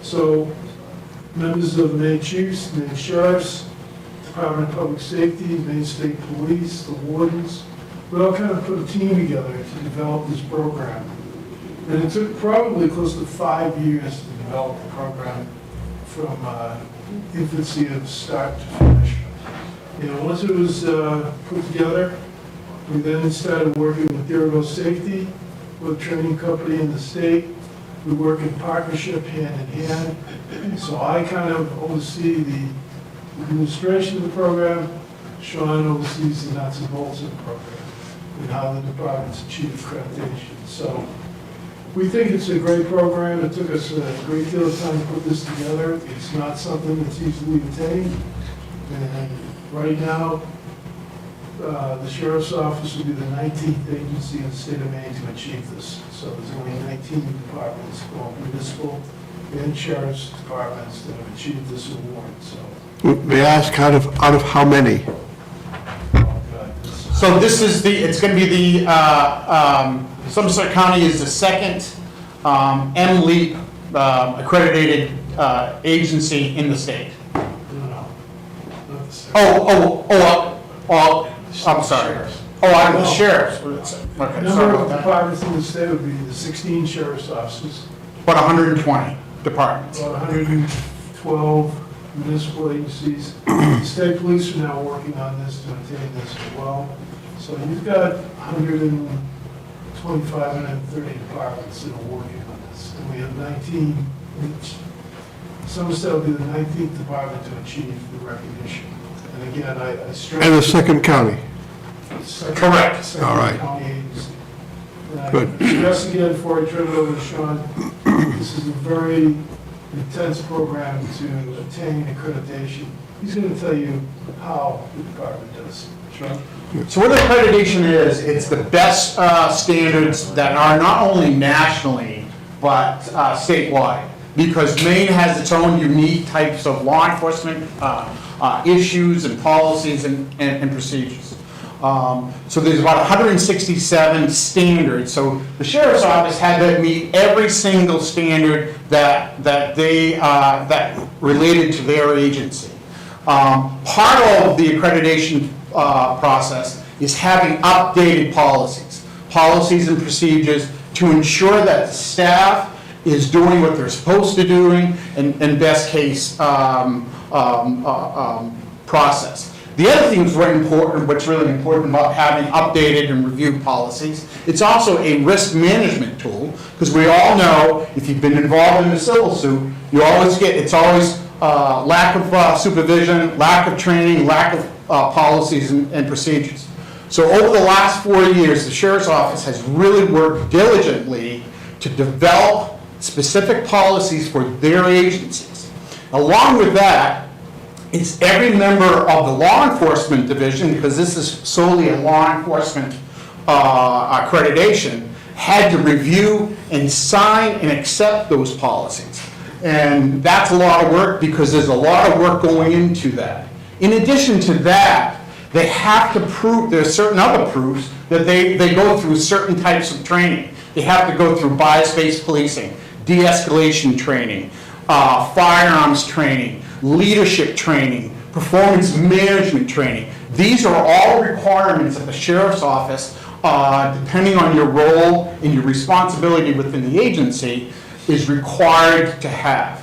So members of Maine Chiefs, Maine Sheriffs, Department of Public Safety, Maine State Police, the wardens, we all kind of put a team together to develop this program. And it took probably close to 5 years to develop the program from infancy of start to finish. You know, once it was put together, we then started working with Dirigo Safety, with a training company in the state. We work in partnership, hand in hand. So I kind of oversee the administration of the program. Sean oversees the nuts and bolts of the program and how the departments achieve accreditation. So we think it's a great program. It took us a great deal of time to put this together. It's not something that's easily attained. And right now, the Sheriff's Office will be the 19th agency in the state of Maine to achieve this. So there's only 19 departments, both municipal and sheriff's departments, that have achieved this award. So, May I ask, out of how many? oh God, this So this is it's going to be Somerset County is the second MLEAP accredited agency in the state. no, not the same. I'm sorry. I'm the sheriffs. Okay, Number sorry of about that. departments in the state would be the 16 sheriff's offices, About 120 departments. about 112 municipal agencies. The state police are now working on this to obtain this as well. So you've got 125, 130 departments that are working on this. And we have 19 each. Somerset will be the 19th department to achieve the recognition. And again, I stress. And the second county? Correct. Second All right. county agency. And I Good. stress again before I turn it over to Sean, this is a very intense program to attain accreditation. He's going to tell you how the department does. Sean? So what accreditation is, it's the best standards that are not only nationally, but statewide. Because Maine has its own unique types of law enforcement issues and policies and procedures. So there's about 167 standards. So the Sheriff's Office had to meet every single standard that related to their agency. Part of the accreditation process is having updated policies and procedures to ensure that the staff is doing what they're supposed to doing and best case process. The other thing that's very important, what's really important about having updated and reviewed policies, it's also a risk management tool, because we all know if you've been involved in a civil suit, it's always lack of supervision, lack of training, lack of policies and procedures. So over the last 4 years, the Sheriff's Office has really worked diligently to develop specific policies for their agencies. Along with that, it's every member of the law enforcement division, because this is solely a law enforcement accreditation, had to review and sign and accept those policies. And that's a lot of work, because there's a lot of work going into that. In addition to that, they have to prove, there's certain other proofs that they go through certain types of training. They have to go through bias-based policing, de-escalation training, firearms training, leadership training, performance management training. These are all requirements that the Sheriff's Office, depending on your role and your responsibility within the agency, is required to have.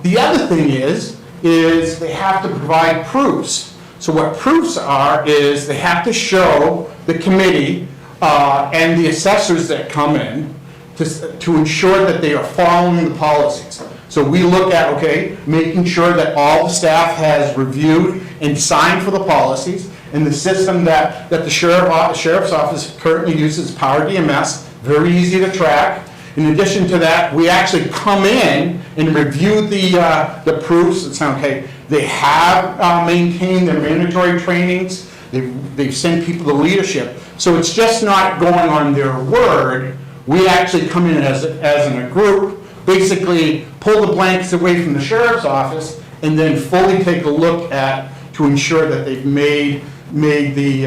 The other thing is they have to provide proofs. So what proofs are is they have to show the committee and the assessors that come in to ensure that they are following the policies. So we look at, making sure that all the staff has reviewed and signed for the policies, and the system that the Sheriff's Office currently uses, Power DMS, very easy to track. In addition to that, we actually come in and review the proofs and say, okay, they have maintained their mandatory trainings, they've sent people to leadership, so it's just not going on their word. We actually come in as in a group, basically pull the blankets away from the Sheriff's Office, and then fully take a look at to ensure that they've made the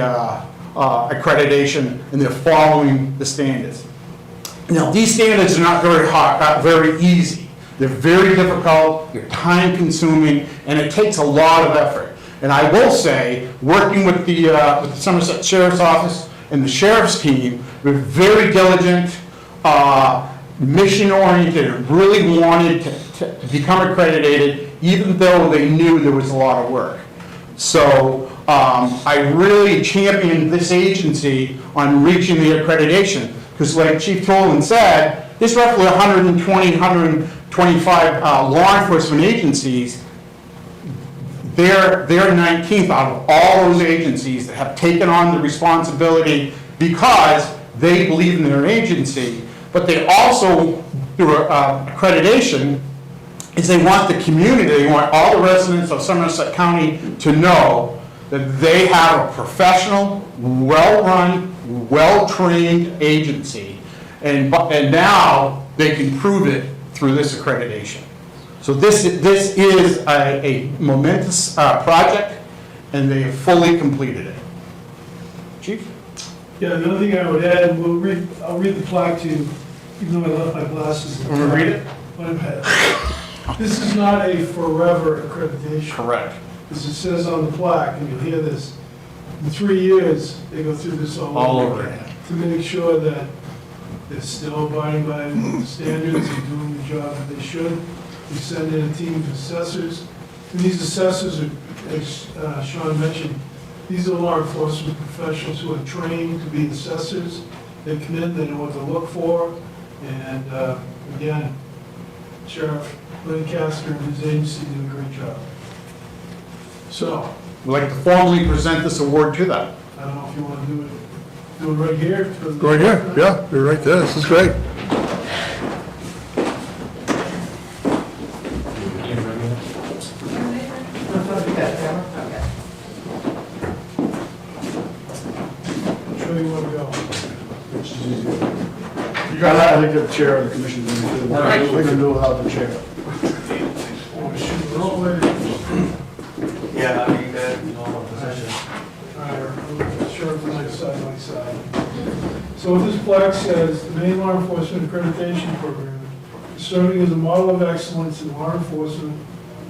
accreditation and they're following the standards. Now, these standards are not very hard, not very easy. They're very difficult, they're time consuming, and it takes a lot of effort. And I will say, working with the Somerset Sheriff's Office and the sheriff's team, we're very diligent, mission-oriented, and really wanted to become accredited, even though they knew there was a lot of work. So I really championed this agency on reaching the accreditation, because like Chief Tolan said, there's roughly 120, 125 law enforcement agencies. They're 19th out of all those agencies that have taken on the responsibility because they believe in their agency, but they also, through accreditation, is they want the community, they want all the residents of Somerset County to know that they have a professional, well-run, well-trained agency, and now they can prove it through this accreditation. So this is a momentous project, and they have fully completed it. Chief? Yeah, the other thing I would add, I'll read the plaque to you, even though I left my glasses. Want me to read it? Let him have it. This is not a forever accreditation. Correct. As it says on the plaque, and you'll hear this, in 3 years, they go through this All over again. to make sure that they're still abiding by the standards and doing the job that they should. We send in a team of assessors, and these assessors are, as Sean mentioned, these are law enforcement professionals who are trained to be assessors. They come in, they know what to look for, and again, Sheriff Lancaster and his agency do a great job. So, We'd like to formally present this award to them. I don't know if you want to do it right here. Right here, yeah, you're right there, this is great. Show you where we go. You got that, I think the chair of the commission is going to do. Right. We can do without the chair. Oh, shoot, wrong way. Yeah, I mean, normal position. All right, Sheriff and I side by side. So what this plaque says, the Maine Law Enforcement Accreditation Program is serving as a model of excellence in law enforcement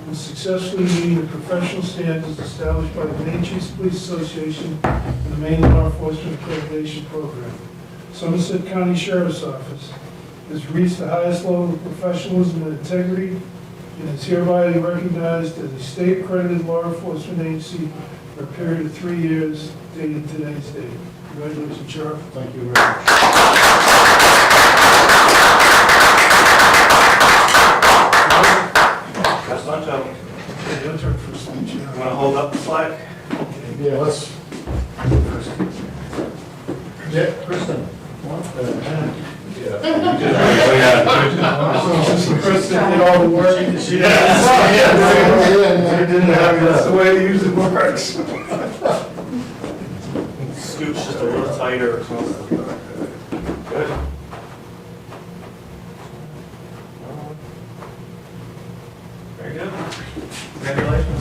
and successfully meeting the professional standards established by the Maine Chiefs Police Association and the Maine Law Enforcement Accreditation Program. Somerset County Sheriff's Office has reached the highest level of professionalism and integrity and is hereby recognized as a state-accredited law enforcement agency for a period of 3 years, dated today's date. Congratulations, Sheriff. Thank you very much. That's not joking. Okay, your turn for speech. You want to hold up the flag? Yeah, let's. Yeah, Kristen. Kristen did all the work. That's the way it usually works. Scoot's just a little tighter or something. Good. Very good. Congratulations.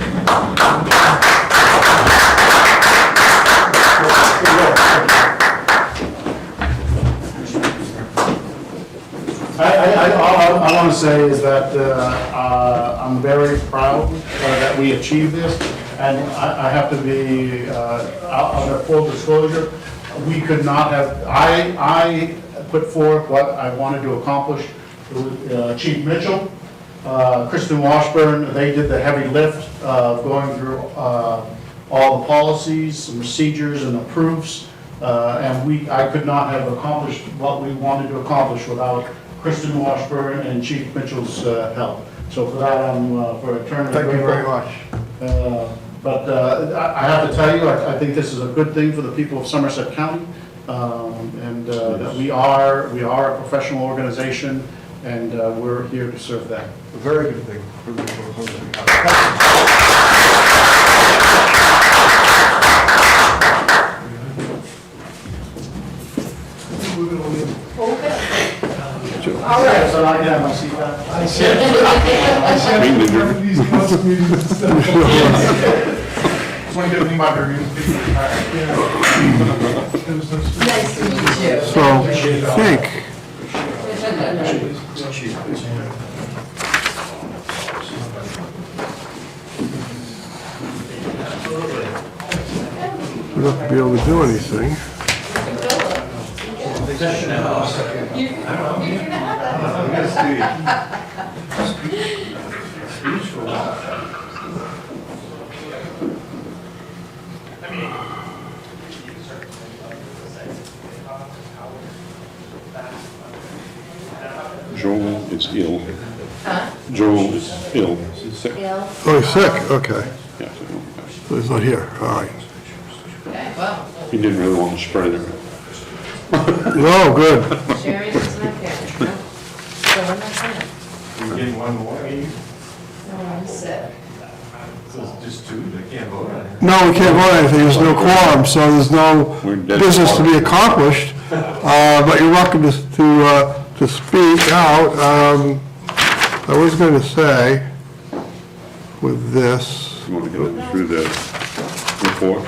I want to say is that I'm very proud that we achieved this, and I have to be, under full disclosure, we could not have, I put forth what I wanted to accomplish with Chief Mitchell, Kristen Washburn, they did the heavy lift of going through all the policies, and procedures, and the proofs, and I could not have accomplished what we wanted to accomplish without Kristen Washburn and Chief Mitchell's help. So for that, I'm for eternity Thank you very grateful. much. But I have to tell you, I think this is a good thing for the people of Somerset County, and that we are a professional organization, and we're here to serve them. A very good thing for the people. We're gonna leave. All right, so I can have my seat back. I said, these council meetings and stuff. Just want to get a thing about the review. Nice to meet you. So, I think, enough to be able to do anything. Joel is ill. Joel is ill. He's sick. Oh, he's sick, okay. Yeah, So he's not here, all right. Okay, well, he didn't really want to spread it. No, good. Sherry is not here. No. So we're not gonna. You getting one more? No, I'm sick. So it's just two, they can't vote on it. No, we can't vote on anything, there's no quorum, so there's no We're dead. business to be accomplished. But you're welcome to speak out. I was going to say, with this, You want to go through the report?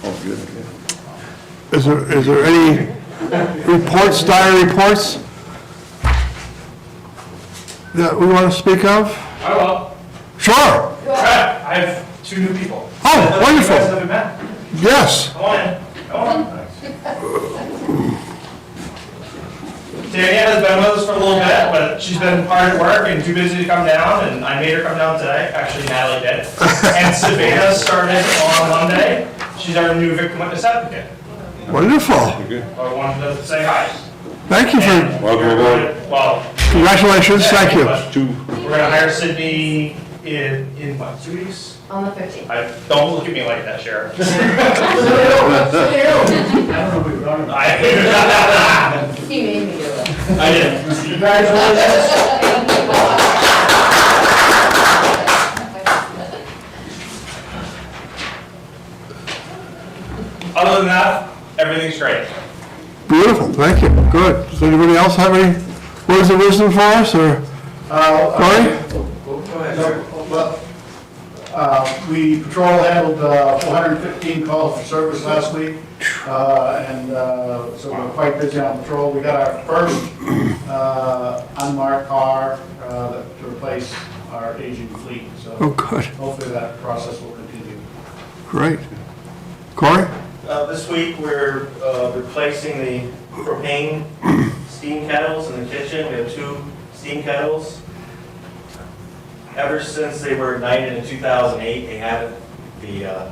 Oh, good, yeah. is there any reports, diary reports that we want to speak of? I will. Sure. I have two new people. Oh, wonderful. You guys haven't met. Yes. Come on in. Come on. Danielle has been with us for a little bit, but she's been hard at work and too busy to come down, and I made her come down today. Actually, Natalie did. And Savannah started on Monday. She's our new victim witness advocate. Wonderful. Good. I wanted to say hi. Thank you And for, well, congratulations, thank you. we're gonna hire Sydney in what, 2 weeks? On the 15th. Don't look at me like that, Sheriff. He made me do it. I did. Other than that, everything's great. Beautiful, thank you, good. Does anybody else have any words of wisdom for us, or? Cory? We patrol handled 415 calls for service last week, and so we're quite busy on patrol. We got our first unmarked car to replace our aging fleet, so Oh, good, hopefully that process will continue. great. Cory? This week, we're replacing the propane steam kettles in the kitchen. We have 2 steam kettles. Ever since they were ignited in 2008, the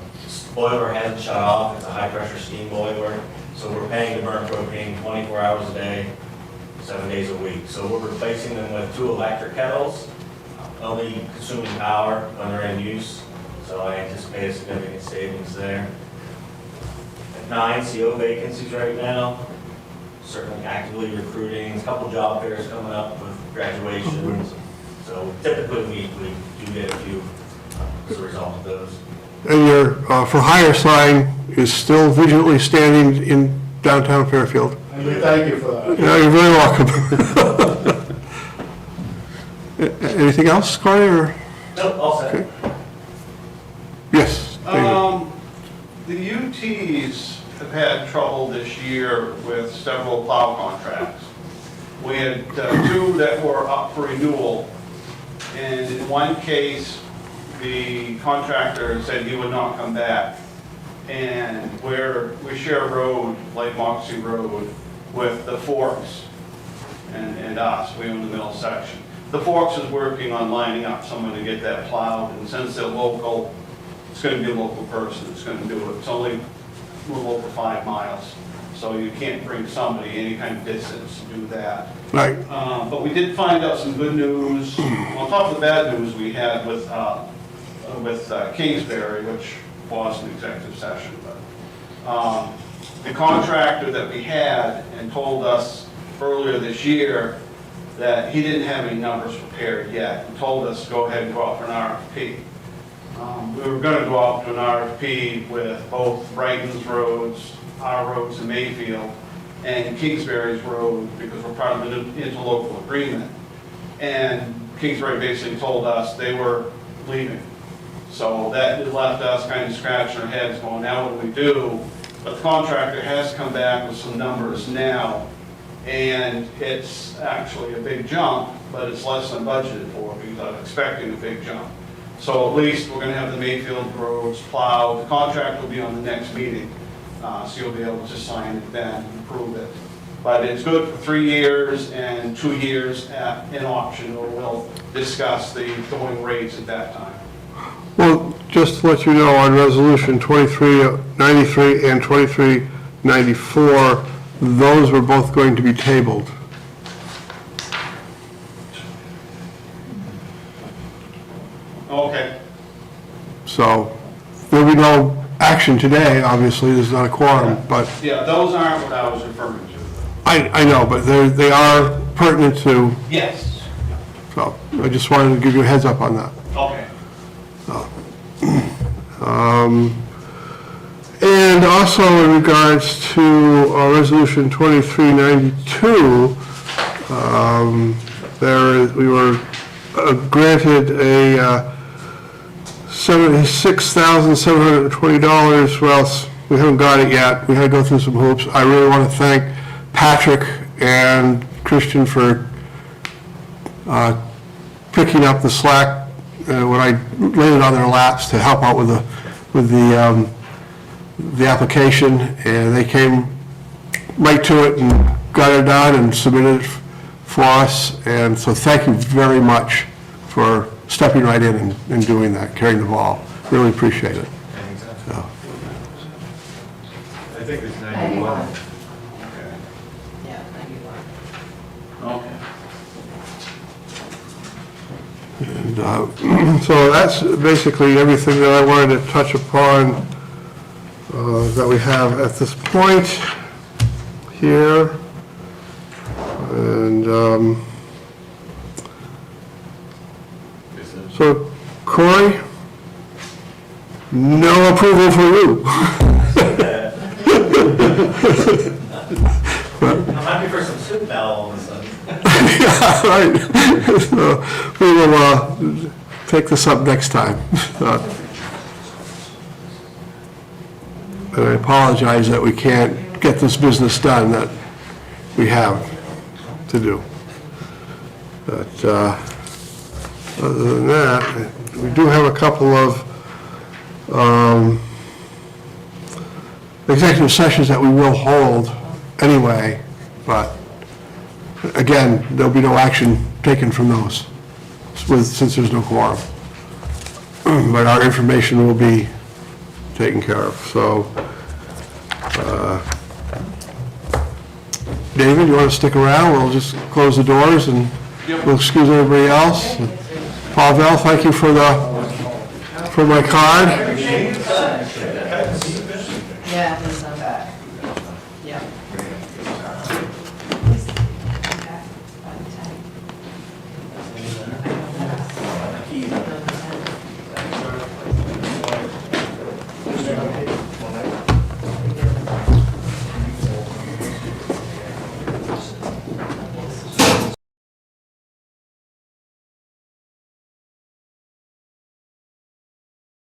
boiler hasn't shut off. It's a high-pressure steam boiler, so we're paying to burn propane 24 hours a day, 7 days a week. So we're replacing them with 2 electric kettles, only consuming power when they're in use. So I anticipate a significant savings there. 9 CO vacancies right now, certainly actively recruiting, a couple job fairs coming up with graduations. So typically we do get a few as a result of those. And your for hire sign is still vigilantly standing in downtown Fairfield. And we thank you for that. Yeah, you're very welcome. Anything else, Cory, or? Nope, all set. Okay. Yes, David. The UTs have had trouble this year with several plow contracts. We had 2 that were up for renewal, and in one case, the contractor said he would not come back. And we share a road, like Moxie Road, with the Forks and us. We own the middle section. The Forks is working on lining up someone to get that plowed, and since they're local, it's going to be a local person that's going to do it. It's only a little over 5 miles, so you can't bring somebody any kind of distance to do that. Right. But we did find out some good news. On top of the bad news we had with Kingsbury, which was an executive session. But the contractor that we had and told us earlier this year that he didn't have any numbers prepared yet, and told us to go ahead and go out for an RFP. We were going to go out to an RFP with both Brighton's roads, our roads in Mayfield, and Kingsbury's road, because we're part of an interlocal agreement. And Kingsbury basically told us they were leaving. So that left us kind of scratching our heads going, now what do we do? But the contractor has come back with some numbers now, and it's actually a big jump, but it's less than budgeted for because I'm expecting a big jump. So at least we're gonna have the Mayfield roads plowed. The contract will be on the next meeting, so you'll be able to sign it then and approve it. But it's good for 3 years and 2 years in option, or we'll discuss the going rates at that time. Well, just to let you know, on Resolution 2393 and 2394, those were both going to be tabled. Okay. So there'll be no action today, obviously, there's not a quorum, but Yeah, those aren't what I was referring to. I know, but they are pertinent to, Yes. so I just wanted to give you a heads up on that. Okay. And also in regards to Resolution 2392, we were granted a $76,720. Well, we haven't got it yet. We had to go through some hoops. I really want to thank Patrick and Christian for picking up the slack when I laid it on their laps to help out with the application, and they came right to it and got it done and submitted it for us. And so thank you very much for stepping right in and doing that, carrying the ball. Really appreciate it. So, I think it's 91. Yeah, 91. Okay. and so that's basically everything that I wanted to touch upon that we have at this point here. And so, Corey, no approval for you. I'm happy for some soup now all of a sudden. Yeah, right. So we will take this up next time. And I apologize that we can't get this business done that we have to do. But other than that, we do have a couple of executive sessions that we will hold anyway, but again, there'll be no action taken from those since there's no quorum. But our information will be taken care of. So, David, you want to stick around? We'll just close the doors and we'll excuse everybody else. Pavel, thank you for my card. Yeah.